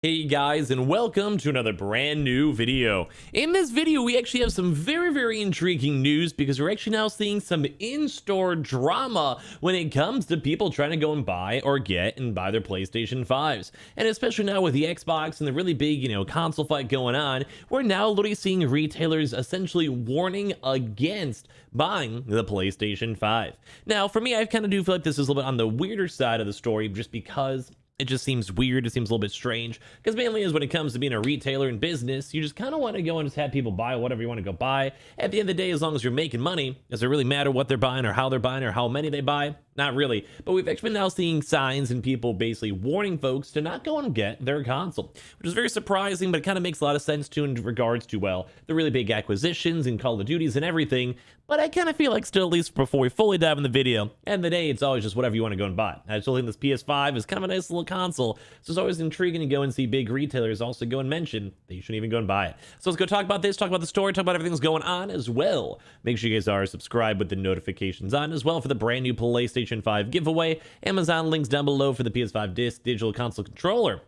Hey guys, and welcome to another brand new video. In this video, we actually have some very intriguing news because we're actually now seeing some in-store drama when it comes to people trying to go and buy or get and buy their PlayStation 5s. And especially now with the Xbox and the really big, console fight going on, we're now literally seeing retailers essentially warning against buying the PlayStation 5. Now, for me, I kind of do feel like this is a little bit on the weirder side of the story just because it just seems weird. It seems a little bit strange because mainly is when it comes to being a retailer in business, you just kind of want to go and just have people buy whatever you want to go buy. At the end of the day, as long as you're making money, does it really matter what they're buying or how they're buying or how many they buy? Not really. But we've actually been now seeing signs and people basically warning folks to not go and get their console, which is very surprising, but it kind of makes a lot of sense too in regards to, well, the really big acquisitions and Call of Duties and everything. But I kind of feel like still, at least before we fully dive in the video, end of the day, it's always just whatever you want to go and buy. I still think this PS5 is kind of a nice little console, so it's always intriguing to go and see big retailers also go and mention that you shouldn't even go and buy it. So let's go talk about this, talk about the story, talk about everything that's going on as well. Make sure you guys are subscribed with the notifications on as well for the brand new PlayStation 5 giveaway. Amazon links down below for the PS5 Digital Console Controller.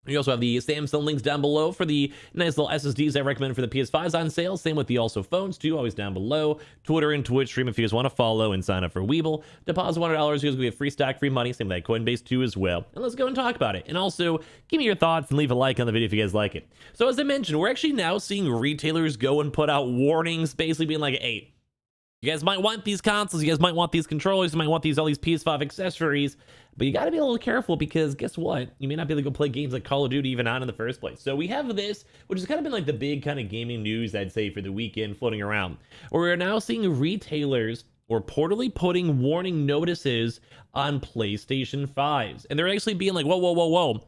You also have the Samsung links down below for the nice little SSDs I recommend for the PS5s on sale. Same with the also phones too, always down below. Twitter and Twitch stream if you guys want to follow and sign up for Weeble. Deposit $100, you guys will get free stock, free money. Same with that Coinbase too as well. And let's go and talk about it. And also, give me your thoughts and leave a like on the video if you guys like it. So as I mentioned, we're actually now seeing retailers go and put out warnings, basically being like, hey, you guys might want these consoles, you guys might want these controllers, you might want all these PS5 accessories, but you got to be a little careful because guess what? You may not be able to go play games like Call of Duty even on in the first place. So we have this, which has kind of been like the big kind of gaming news, I'd say, for the weekend floating around. We're now seeing retailers reportedly putting warning notices on PlayStation 5s. And they're actually being like, whoa.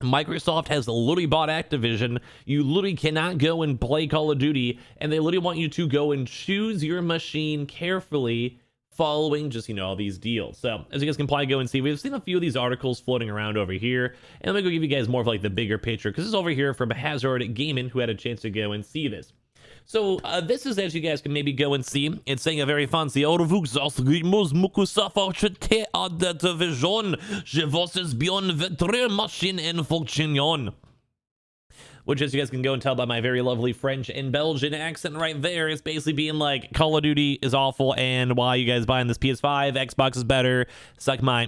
Microsoft has literally bought Activision. You literally cannot go and play Call of Duty, and they literally want you to go and choose your machine carefully following just, all these deals. So as you guys can probably go and see, we've seen a few of these articles floating around over here, and let me go give you guys more of like the bigger picture, because this is over here from Hazard Gaming, who had a chance to go and see this. So this is, as you guys can maybe go and see, it's saying a very fancy division, je vos bien votre machine en fonction. Which, as you guys can go and tell by my very lovely French and Belgian accent right there, is basically being like, Call of Duty is awful, and why you guys buying this PS5? Xbox is better. Suck my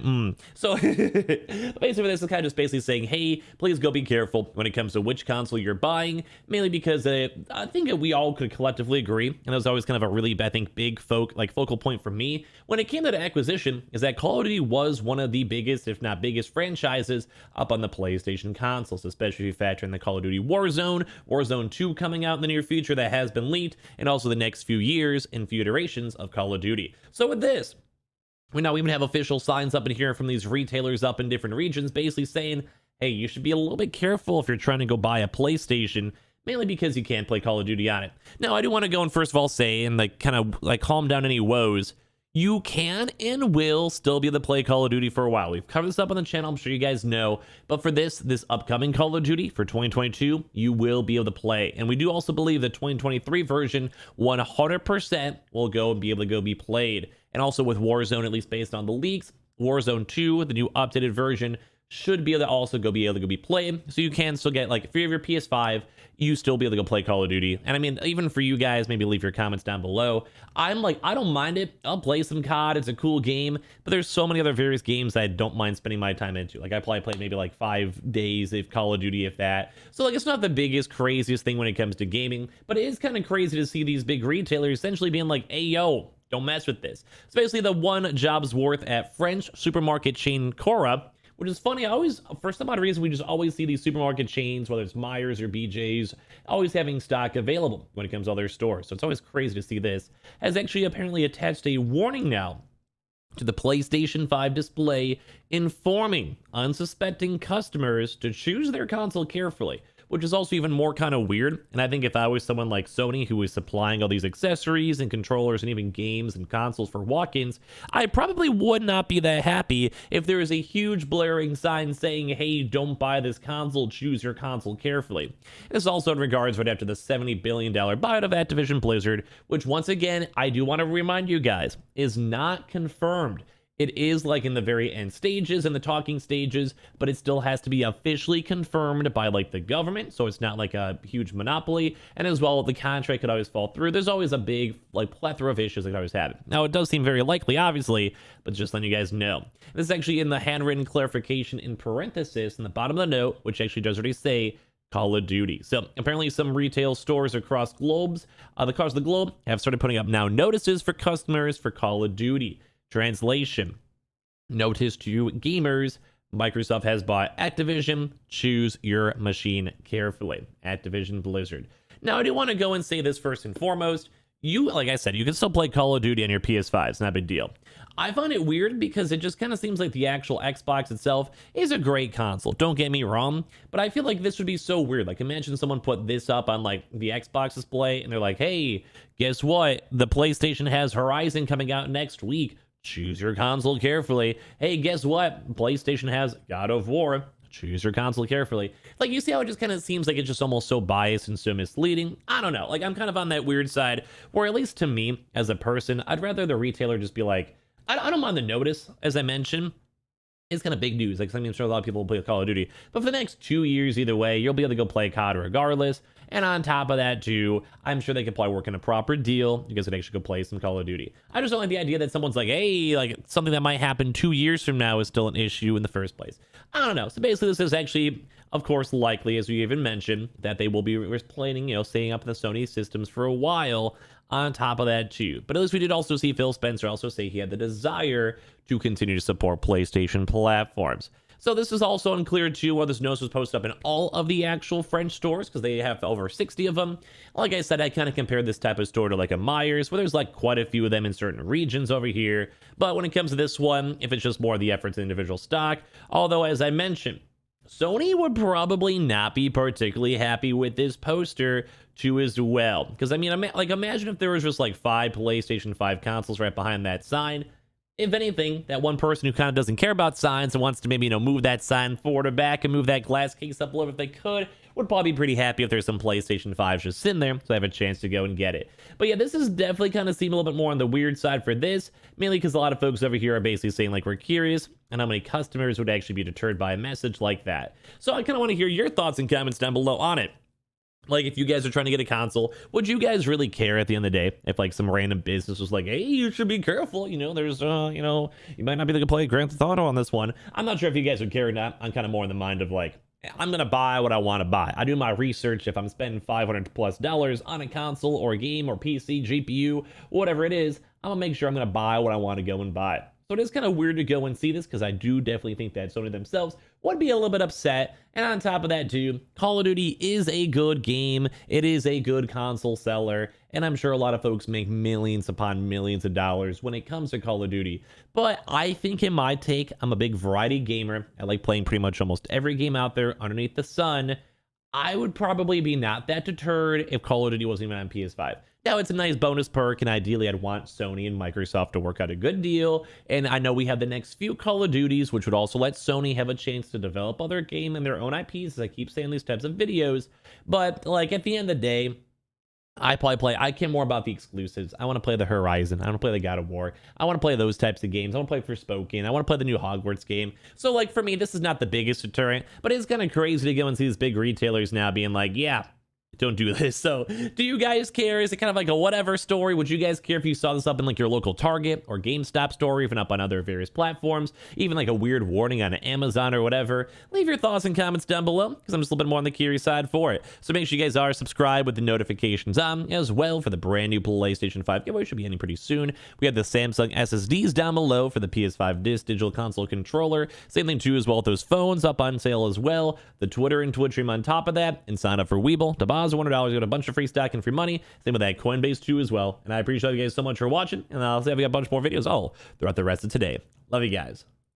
So basically, this is kind of just basically saying, hey, please go be careful when it comes to which console you're buying, mainly because I think we all could collectively agree, and it was always kind of a really, I think, big focal point for me when it came to the acquisition, is that Call of Duty was one of the biggest, if not biggest, franchises up on the PlayStation consoles, especially if you factor in the Call of Duty Warzone 2 coming out in the near future that has been leaked, and also the next few years and few iterations of Call of Duty. So with this, we now even have official signs up in here from these retailers up in different regions basically saying, hey, you should be a little bit careful if you're trying to go buy a PlayStation, mainly because you can't play Call of Duty on it. Now, I do want to go and first of all say, and kind of calm down any woes, you can and will still be able to play Call of Duty for a while. We've covered this up on the channel, I'm sure you guys know, but for this upcoming Call of Duty for 2022, you will be able to play. And we do also believe the 2023 version 100% will be able to be played. And also with Warzone, at least based on the leaks, Warzone 2, the new updated version, should be able to also be able to be played. So you can still get, like, if you have your PS5, you still be able to go play Call of Duty. And I mean, even for you guys, maybe leave your comments down below. I'm like, I don't mind it. I'll play some COD. It's a cool game. But there's so many other various games that I don't mind spending my time into. Like, I probably play maybe like 5 days of Call of Duty, if that. So, like, it's not the biggest, craziest thing when it comes to gaming. But it is kind of crazy to see these big retailers essentially being like, hey, yo, don't mess with this. It's basically the one job's worth at French supermarket chain Cora, which is funny. For some odd reason, we just always see these supermarket chains, whether it's Myers or BJ's, always having stock available when it comes to all their stores. So it's always crazy to see this. Has actually apparently attached a warning now to the PlayStation 5 display, informing unsuspecting customers to choose their console carefully, which is also even more kind of weird. And I think if I was someone like Sony, who is supplying all these accessories and controllers and even games and consoles for walk-ins, I probably would not be that happy if there is a huge blaring sign saying, hey, don't buy this console, choose your console carefully. This is also in regards right after the $70 billion buyout of Activision Blizzard, which once again, I do want to remind you guys, is not confirmed. It is like in the very end stages and the talking stages, but it still has to be officially confirmed by like the government, so it's not like a huge monopoly. And as well, the contract could always fall through. There's always a big like plethora of issues that could always happen. Now, it does seem very likely, obviously, but just letting you guys know. This is actually in the handwritten clarification in parenthesis in the bottom of the note, which actually does already say Call of Duty. So apparently some retail stores across the globe have started putting up now notices for customers for Call of Duty. Translation: notice to gamers, Microsoft has bought Activision. Choose your machine carefully. Activision Blizzard. Now, I do want to go and say this first and foremost. Like I said, you can still play Call of Duty on your PS5. It's not a big deal. I find it weird because it just kind of seems like the actual Xbox itself is a great console. Don't get me wrong, but I feel like this would be so weird. Like, imagine someone put this up on like the Xbox display and they're like, hey, guess what? The PlayStation has Horizon coming out next week. Choose your console carefully. Hey, guess what? PlayStation has God of War. Choose your console carefully. Like, you see how it just kind of seems like it's just almost so biased and so misleading? I don't know. Like, I'm kind of on that weird side where, at least to me, as a person, I'd rather the retailer just be like, I don't mind the notice, as I mentioned. It's kind of big news. Like, I'm sure a lot of people will play Call of Duty. But for the next 2 years, either way, you'll be able to go play COD regardless. And on top of that, too, I'm sure they could probably work in a proper deal. You guys could actually go play some Call of Duty. I just don't like the idea that someone's like, hey, like something that might happen 2 years from now is still an issue in the first place. I don't know. So basically, this is actually, of course, likely, as we even mentioned, that they will be planning, staying up in the Sony systems for a while. On top of that, too. But at least we did also see Phil Spencer also say he had the desire to continue to support PlayStation platforms. So this is also unclear too whether this notice was posted up in all of the actual French stores, because they have over 60 of them. Like I said, I kind of compared this type of store to like a Myers, where there's like quite a few of them in certain regions over here. But when it comes to this one, if it's just more of the efforts in individual stock, although as I mentioned, Sony would probably not be particularly happy with this poster too as well. Because I mean, like imagine if there was just like 5 PlayStation 5 consoles right behind that sign. If anything, that one person who kind of doesn't care about signs and wants to maybe, move that sign forward or back and move that glass case up a little if they could, would probably be pretty happy if there's some PlayStation 5s just sitting there, so I have a chance to go and get it. But yeah, this is definitely kind of seem a little bit more on the weird side for this, mainly because a lot of folks over here are basically saying, like, we're curious, and how many customers would actually be deterred by a message like that. So I kind of want to hear your thoughts and comments down below on it. Like, if you guys are trying to get a console, would you guys really care at the end of the day if, like, some random business was like, hey, you should be careful, there's, you might not be able to play Grand Theft Auto on this one. I'm not sure if you guys would care or not. I'm kind of more in the mind of, like, I'm going to buy what I want to buy. I do my research. If I'm spending $500+ on a console or a game or PC, GPU, whatever it is, I'm going to make sure I'm going to buy what I want to go and buy. So it is kind of weird to go and see this, because I do definitely think that Sony themselves would be a little bit upset. And on top of that too, Call of Duty is a good game. It is a good console seller. And I'm sure a lot of folks make millions upon millions of dollars when it comes to Call of Duty. But I think in my take, I'm a big variety gamer. I like playing pretty much almost every game out there underneath the sun. I would probably be not that deterred if Call of Duty wasn't even on PS5. Now, it's a nice bonus perk, and ideally I'd want Sony and Microsoft to work out a good deal. And I know we have the next few Call of Duties, which would also let Sony have a chance to develop other game and their own IPs, as I keep saying these types of videos. But, like, at the end of the day, I care more about the exclusives. I want to play the Horizon. I want to play the God of War. I want to play those types of games. I want to play Forspoken. I want to play the new Hogwarts game. So, like, for me, this is not the biggest deterrent, but it's kind of crazy to go and see these big retailers now being like, yeah, don't do this. So do you guys care? Is it kind of like a whatever story? Would you guys care if you saw this up in like your local Target or GameStop store, even up on other various platforms, even like a weird warning on Amazon or whatever? Leave your thoughts and comments down below, because I'm just a little bit more on the curious side for it. So make sure you guys are subscribed with the notifications on as well for the brand new PlayStation 5 giveaway. Should be ending pretty soon. We have the Samsung SSDs down below for the PS5 Digital Console Controller. Same thing too as well with those phones up on sale as well. The Twitter and Twitch stream on top of that, and sign up for Weeble to buy $100, you got a bunch of free stock and free money. Same with that Coinbase too as well. And I appreciate you guys so much for watching, and I'll see if we got a bunch more videos all throughout the rest of today. Love you guys.